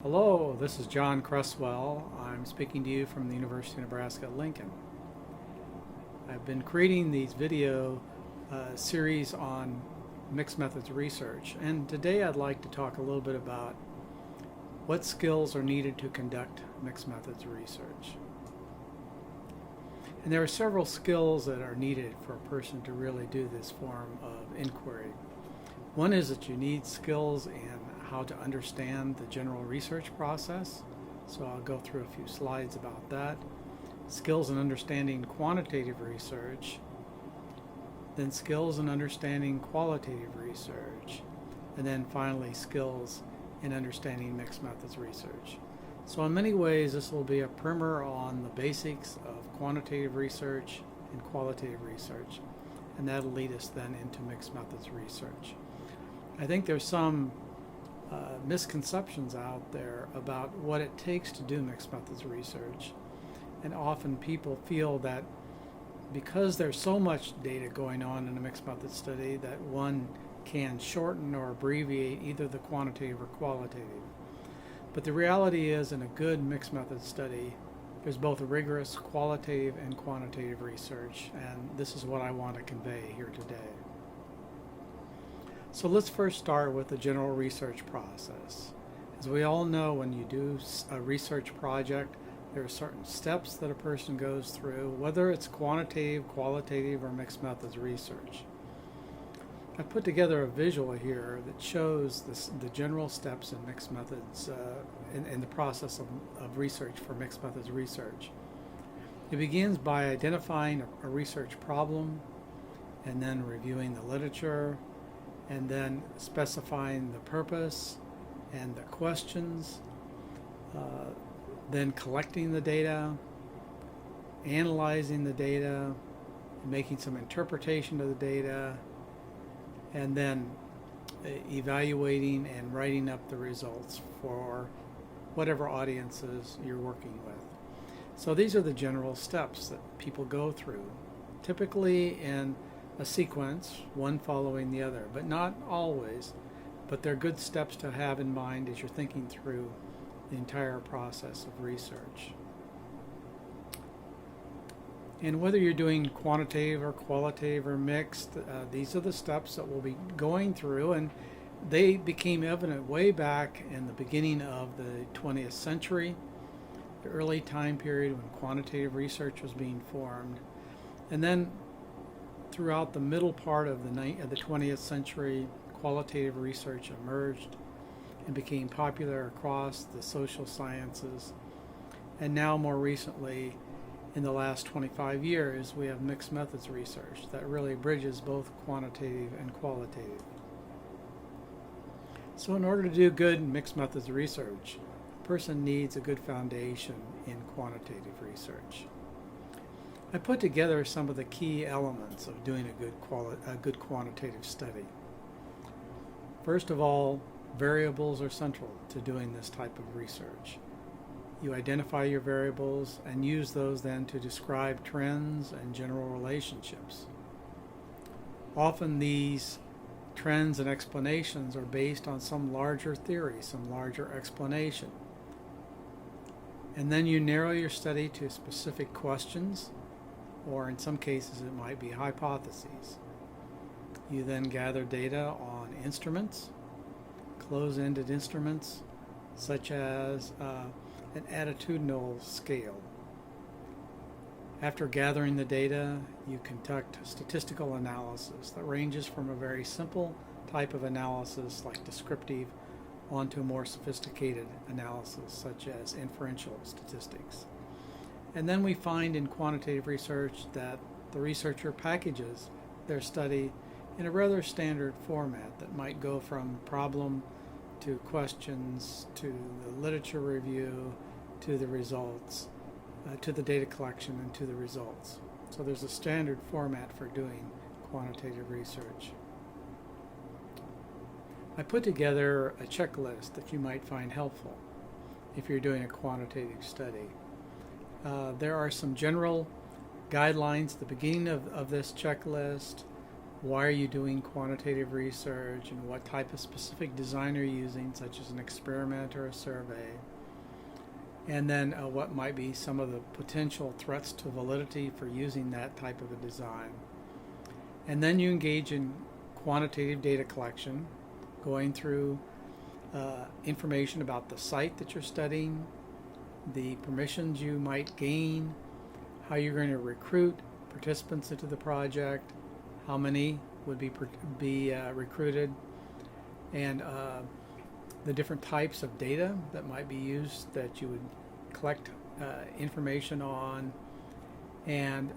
Hello, this is John Cresswell. I'm speaking to you from the University of Nebraska at Lincoln. I've been creating these video series on mixed methods research, and today I'd like to talk a little bit about what skills are needed to conduct mixed methods research. And there are several skills that are needed for a person to really do this form of inquiry. One is that you need skills in how to understand the general research process. So I'll go through a few slides about that. Skills in understanding quantitative research, then skills in understanding qualitative research, and then finally skills in understanding mixed methods research. So in many ways this will be a primer on the basics of quantitative research and qualitative research, and that'll lead us then into mixed methods research. I think there's some misconceptions out there about what it takes to do mixed methods research, and often people feel that because there's so much data going on in a mixed method study that one can shorten or abbreviate either the quantitative or qualitative. But the reality is, in a good mixed method study, there's both a rigorous qualitative and quantitative research, and this is what I want to convey here today. So let's first start with the general research process. As we all know, when you do a research project, there are certain steps that a person goes through, whether it's quantitative, qualitative, or mixed methods research. I've put together a visual here that shows the general steps in mixed methods, in the process of research for mixed methods research. It begins by identifying a research problem, and then reviewing the literature, and then specifying the purpose and the questions, then collecting the data, analyzing the data, making some interpretation of the data, and then evaluating and writing up the results for whatever audiences you're working with. So these are the general steps that people go through, typically in a sequence, one following the other, but not always. But they're good steps to have in mind as you're thinking through the entire process of research. And whether you're doing quantitative or qualitative or mixed, these are the steps that we'll be going through, and they became evident way back in the beginning of the 20th century, the early time period when quantitative research was being formed. And then throughout the middle part of the 20th century, qualitative research emerged and became popular across the social sciences. And now more recently, in the last 25 years, we have mixed methods research that really bridges both quantitative and qualitative. So in order to do good mixed methods research, a person needs a good foundation in quantitative research. I put together some of the key elements of doing a good quantitative study. First of all, variables are central to doing this type of research. You identify your variables and use those then to describe trends and general relationships. Often these trends and explanations are based on some larger theory, some larger explanation. And then you narrow your study to specific questions, or in some cases it might be hypotheses. You then gather data on instruments, close-ended instruments, such as an attitudinal scale. After gathering the data, you conduct statistical analysis that ranges from a very simple type of analysis like descriptive onto a more sophisticated analysis such as inferential statistics. And then we find in quantitative research that the researcher packages their study in a rather standard format that might go from problem to questions to the literature review to the results, to the data collection and to the results. So there's a standard format for doing quantitative research. I put together a checklist that you might find helpful if you're doing a quantitative study. There are some general guidelines at the beginning of this checklist why are you doing quantitative research, and what type of specific design are you using, such as an experiment or a survey. And then what might be some of the potential threats to validity for using that type of a design. And then you engage in quantitative data collection, going through information about the site that you're studying, the permissions you might gain, how you're going to recruit participants into the project, how many would be recruited, and the different types of data that might be used that you would collect information on, and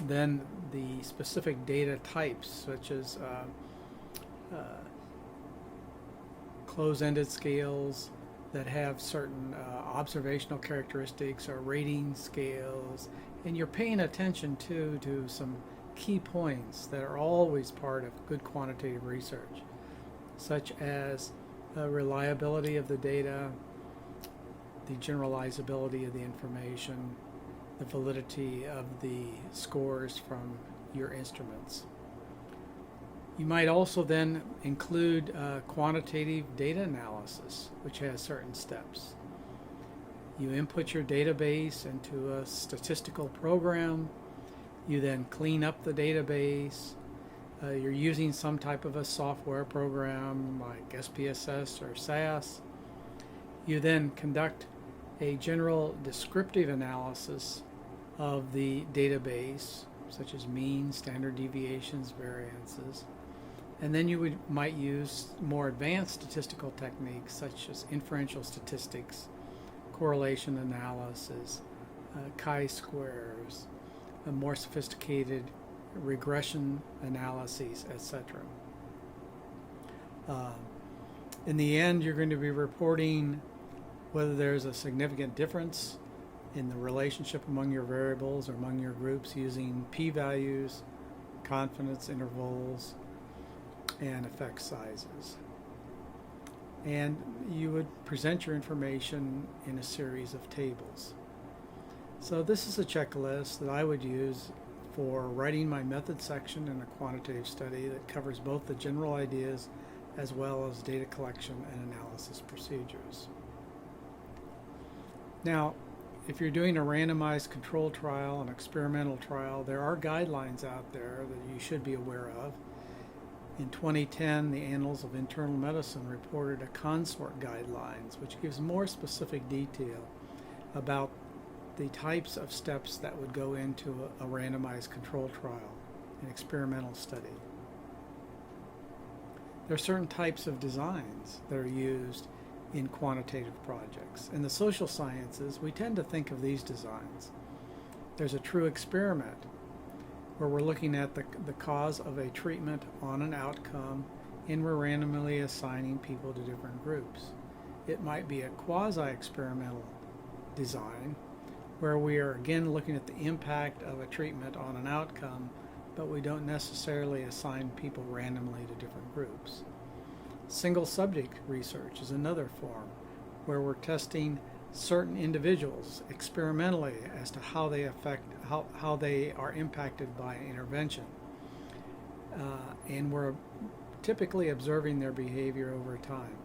then the specific data types, such as close-ended scales that have certain observational characteristics, or rating scales, and you're paying attention to some key points that are always part of good quantitative research, such as reliability of the data, the generalizability of the information, the validity of the scores from your instruments. You might also then include quantitative data analysis, which has certain steps. You input your database into a statistical program. You then clean up the database. You're using some type of a software program like SPSS or SAS. You then conduct a general descriptive analysis of the database, such as means, standard deviations, variances. And then you might use more advanced statistical techniques such as inferential statistics, correlation analysis, chi-squares, more sophisticated regression analyses, etc. In the end, you're going to be reporting whether there's a significant difference in the relationship among your variables or among your groups using p-values, confidence intervals, and effect sizes. And you would present your information in a series of tables. So this is a checklist that I would use for writing my method section in a quantitative study that covers both the general ideas as well as data collection and analysis procedures. Now, if you're doing a randomized control trial, an experimental trial, there are guidelines out there that you should be aware of. In 2010, the Annals of Internal Medicine reported a consort guidelines, which gives more specific detail about the types of steps that would go into a randomized control trial, an experimental study. There are certain types of designs that are used in quantitative projects. In the social sciences, we tend to think of these designs. There's a true experiment, where we're looking at the cause of a treatment on an outcome, and we're randomly assigning people to different groups. It might be a quasi-experimental design, where we are again looking at the impact of a treatment on an outcome, but we don't necessarily assign people randomly to different groups. Single subject research is another form, where we're testing certain individuals experimentally as to how they how they are impacted by an intervention, and we're typically observing their behavior over time.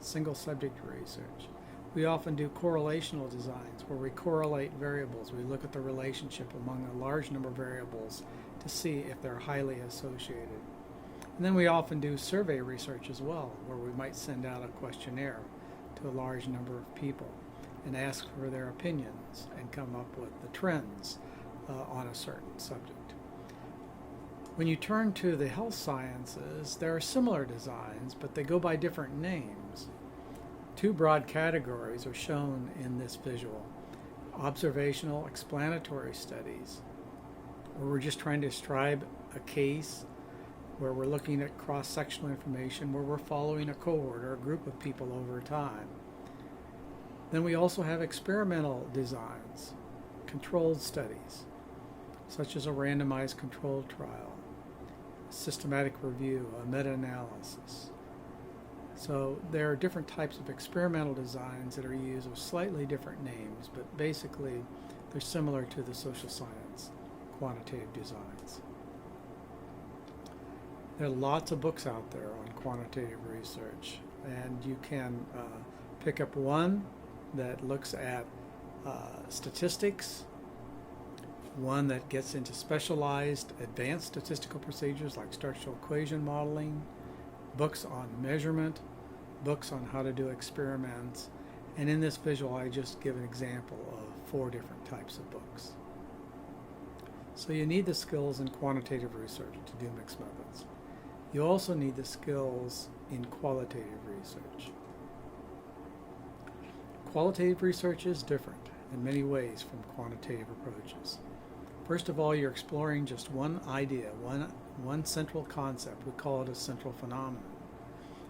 Single subject research. We often do correlational designs where we correlate variables. We look at the relationship among a large number of variables to see if they're highly associated. And then we often do survey research as well, where we might send out a questionnaire to a large number of people and ask for their opinions and come up with the trends on a certain subject. When you turn to the health sciences, there are similar designs, but they go by different names. Two broad categories are shown in this visual. Observational explanatory studies, where we're just trying to describe a case, where we're looking at cross-sectional information, where we're following a cohort or a group of people over time. Then we also have experimental designs, controlled studies, such as a randomized controlled trial, a systematic review, a meta-analysis. So there are different types of experimental designs that are used with slightly different names, but basically they're similar to the social science quantitative designs. There are lots of books out there on quantitative research, and you can pick up one that looks at statistics, one that gets into specialized advanced statistical procedures like structural equation modeling, books on measurement, books on how to do experiments, and in this visual I just give an example of 4 different types of books. So you need the skills in quantitative research to do mixed methods. You also need the skills in qualitative research. Qualitative research is different in many ways from quantitative approaches. First of all, you're exploring just one idea, one central concept. We call it a central phenomenon.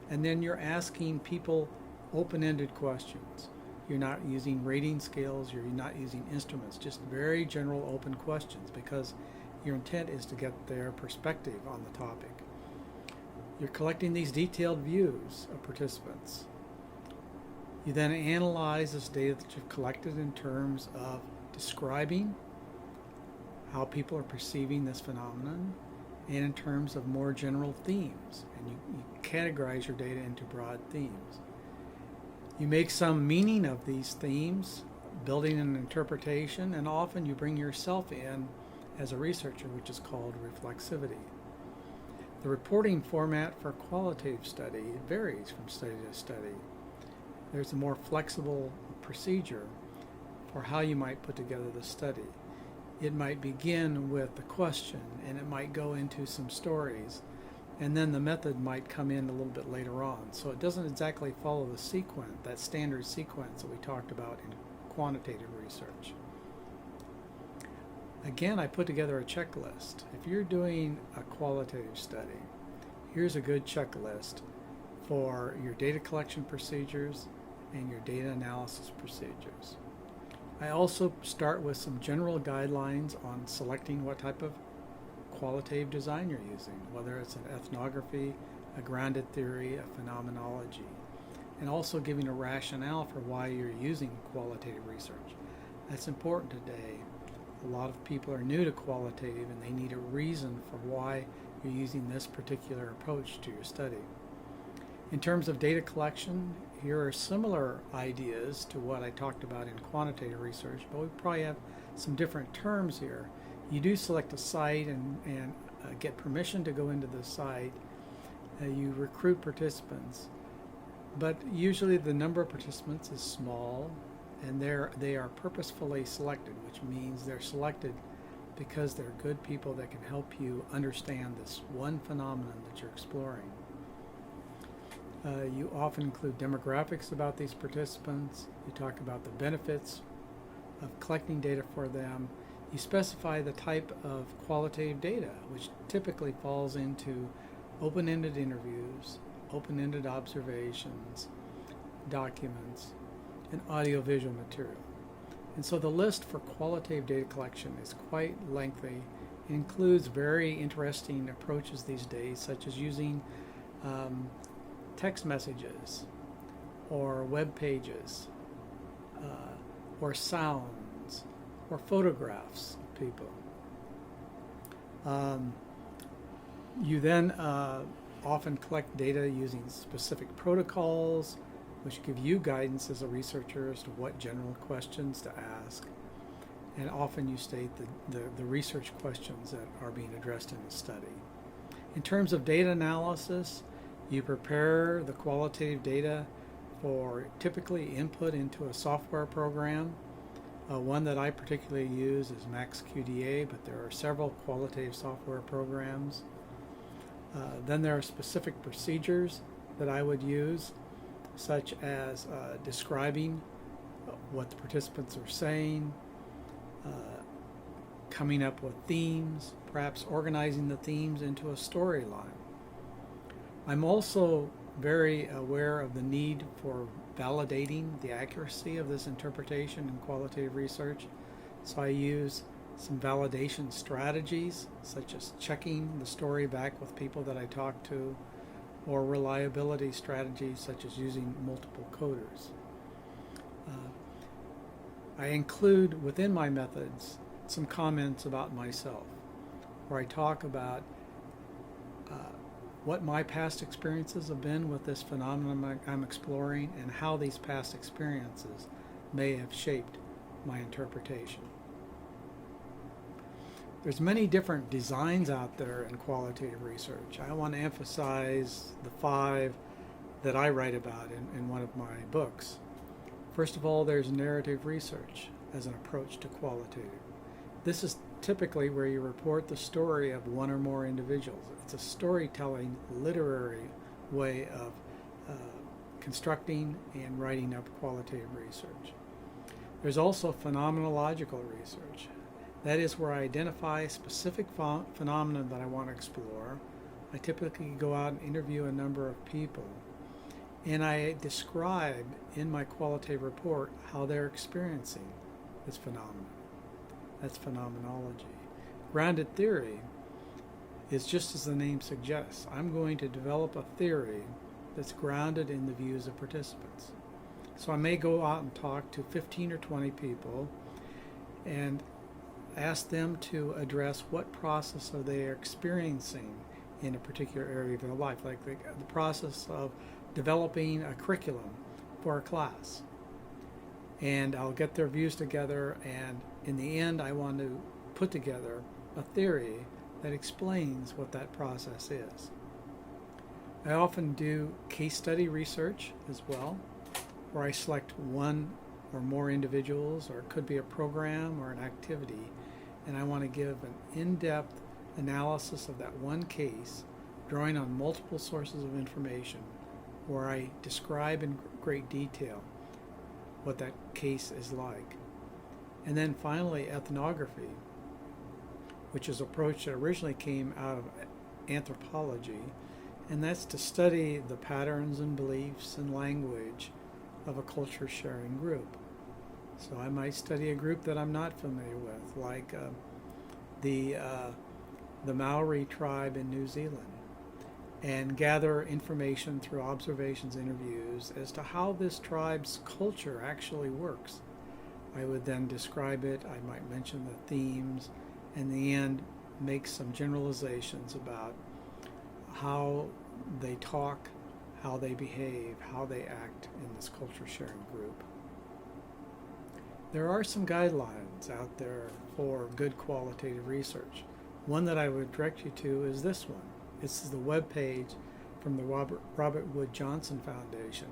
And then you're asking people open-ended questions. You're not using rating scales, you're not using instruments, just very general open questions, because your intent is to get their perspective on the topic. You're collecting these detailed views of participants. You then analyze this data that you've collected in terms of describing how people are perceiving this phenomenon, and in terms of more general themes. And you categorize your data into broad themes. You make some meaning of these themes, building an interpretation, and often you bring yourself in as a researcher, which is called reflexivity. The reporting format for qualitative study varies from study to study. There's a more flexible procedure for how you might put together the study. It might begin with the question, and it might go into some stories, and then the method might come in a little bit later on. So it doesn't exactly follow the sequence, that standard sequence that we talked about in quantitative research. Again, I put together a checklist. If you're doing a qualitative study, here's a good checklist for your data collection procedures and your data analysis procedures. I also start with some general guidelines on selecting what type of qualitative design you're using, whether it's an ethnography, a grounded theory, a phenomenology, and also giving a rationale for why you're using qualitative research. That's important today. A lot of people are new to qualitative and they need a reason for why you're using this particular approach to your study. In terms of data collection, here are similar ideas to what I talked about in quantitative research, but we probably have some different terms here. You do select a site and get permission to go into the site. You recruit participants, but usually the number of participants is small, and they are purposefully selected, which means they're selected because they're good people that can help you understand this one phenomenon that you're exploring. You often include demographics about these participants. You talk about the benefits of collecting data for them. You specify the type of qualitative data, which typically falls into open-ended interviews, open-ended observations, documents, and audiovisual material. And so the list for qualitative data collection is quite lengthy. It includes very interesting approaches these days, such as using text messages or web pages or sounds or photographs of people. You then often collect data using specific protocols, which give you guidance as a researcher as to what general questions to ask. And often you state the research questions that are being addressed in the study. In terms of data analysis, you prepare the qualitative data for typically input into a software program. One that I particularly use is MaxQDA, but there are several qualitative software programs. Then there are specific procedures that I would use, such as describing what the participants are saying, coming up with themes, perhaps organizing the themes into a storyline. I'm also very aware of the need for validating the accuracy of this interpretation in qualitative research, so I use some validation strategies, such as checking the story back with people that I talk to, or reliability strategies such as using multiple coders. I include within my methods some comments about myself, where I talk about what my past experiences have been with this phenomenon I'm exploring, and how these past experiences may have shaped my interpretation. There's many different designs out there in qualitative research. I want to emphasize the 5 that I write about in one of my books. First of all, there's narrative research as an approach to qualitative. This is typically where you report the story of one or more individuals. It's a storytelling, literary way of constructing and writing up qualitative research. There's also phenomenological research. That is where I identify a specific phenomenon that I want to explore. I typically go out and interview a number of people, and I describe in my qualitative report how they're experiencing this phenomenon. That's phenomenology. Grounded theory is just as the name suggests. I'm going to develop a theory that's grounded in the views of participants. So I may go out and talk to 15 or 20 people and ask them to address what process are they experiencing in a particular area of their life, like the process of developing a curriculum for a class. And I'll get their views together, and in the end I want to put together a theory that explains what that process is. I often do case study research as well, where I select one or more individuals, or it could be a program or an activity, and I want to give an in-depth analysis of that one case, drawing on multiple sources of information, where I describe in great detail what that case is like. And then finally, ethnography, which is an approach that originally came out of anthropology, and that's to study the patterns and beliefs and language of a culture-sharing group. So I might study a group that I'm not familiar with, like the Maori tribe in New Zealand, and gather information through observations, interviews, as to how this tribe's culture actually works. I would then describe it, I might mention the themes, and in the end make some generalizations about how they talk, how they behave, how they act in this culture-sharing group. There are some guidelines out there for good qualitative research. One that I would direct you to is this one. This is the web page from the Robert Wood Johnson Foundation,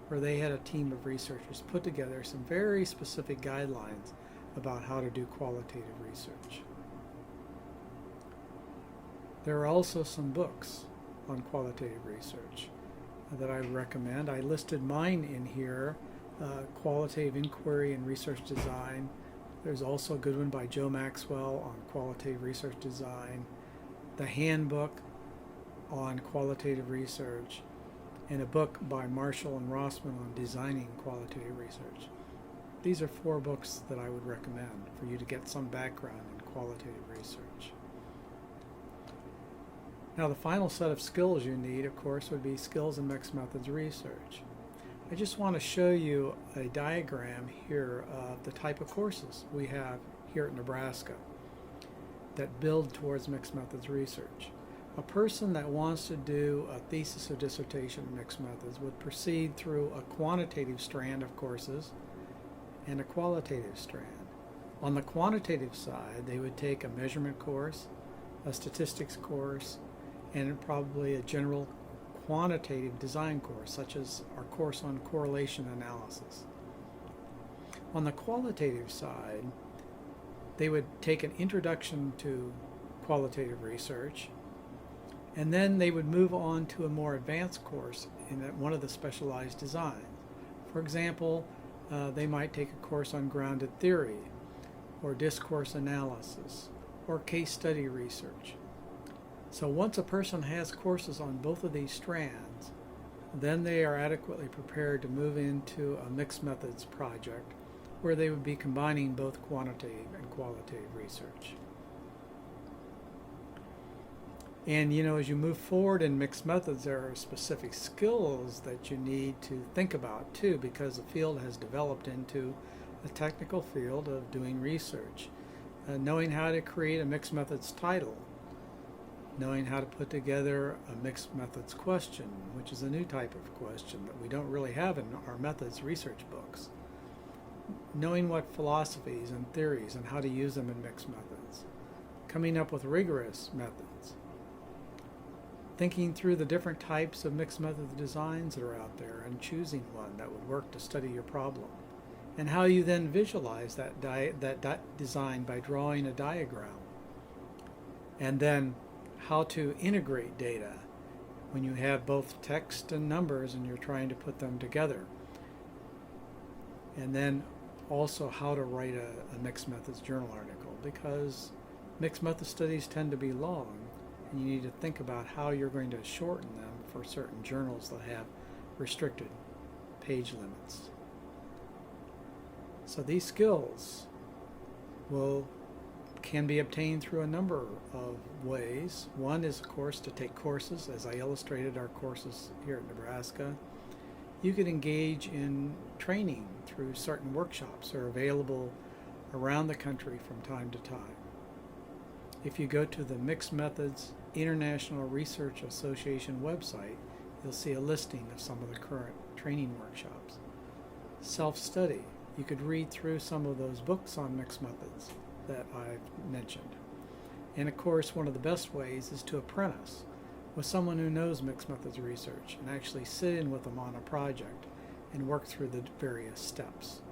where they had a team of researchers put together some very specific guidelines about how to do qualitative research. There are also some books on qualitative research that I recommend. I listed mine in here, Qualitative Inquiry and Research Design. There's also a good one by Joe Maxwell on qualitative research design, the handbook on qualitative research, and a book by Marshall and Rossman on designing qualitative research. These are 4 books that I would recommend for you to get some background in qualitative research. Now, the final set of skills you need, of course, would be skills in mixed methods research. I just want to show you a diagram here of the type of courses we have here at Nebraska that build towards mixed methods research. A person that wants to do a thesis or dissertation in mixed methods would proceed through a quantitative strand of courses and a qualitative strand. On the quantitative side, they would take a measurement course, a statistics course, and probably a general quantitative design course, such as our course on correlation analysis. On the qualitative side, they would take an introduction to qualitative research, and then they would move on to a more advanced course in one of the specialized designs. For example, they might take a course on grounded theory, or discourse analysis, or case study research. So once a person has courses on both of these strands, then they are adequately prepared to move into a mixed methods project where they would be combining both quantitative and qualitative research. And as you move forward in mixed methods, there are specific skills that you need to think about too, because the field has developed into a technical field of doing research. Knowing how to create a mixed methods title, knowing how to put together a mixed methods question, which is a new type of question that we don't really have in our methods research books. Knowing what philosophies and theories and how to use them in mixed methods. Coming up with rigorous methods. Thinking through the different types of mixed method designs that are out there and choosing one that would work to study your problem. And how you then visualize that design by drawing a diagram. And then how to integrate data when you have both text and numbers and you're trying to put them together. And then also how to write a mixed methods journal article, because mixed method studies tend to be long and you need to think about how you're going to shorten them for certain journals that have restricted page limits. So these skills can be obtained through a number of ways. One is, of course, to take courses, as I illustrated our courses here at Nebraska. You could engage in training through certain workshops that are available around the country from time to time. If you go to the Mixed Methods International Research Association website, you'll see a listing of some of the current training workshops. Self-study. You could read through some of those books on mixed methods that I've mentioned. And of course, one of the best ways is to apprentice with someone who knows mixed methods research and actually sit in with them on a project and work through the various steps.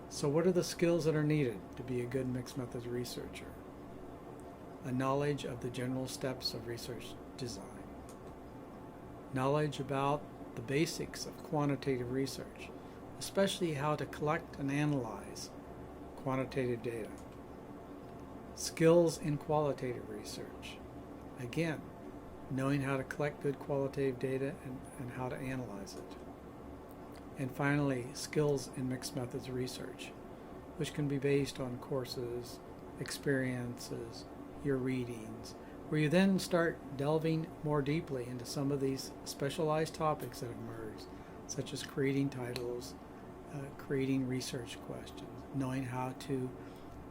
So what are the skills that are needed to be a good mixed methods researcher? A knowledge of the general steps of research design. Knowledge about the basics of quantitative research, especially how to collect and analyze quantitative data. Skills in qualitative research. Again, knowing how to collect good qualitative data and how to analyze it. And finally, skills in mixed methods research, which can be based on courses, experiences, your readings, where you then start delving more deeply into some of these specialized topics that emerge, such as creating titles, creating research questions, knowing how to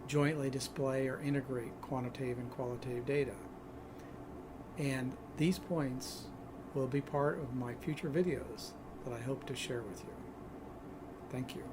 jointly display or integrate quantitative and qualitative data. And these points will be part of my future videos that I hope to share with you. Thank you.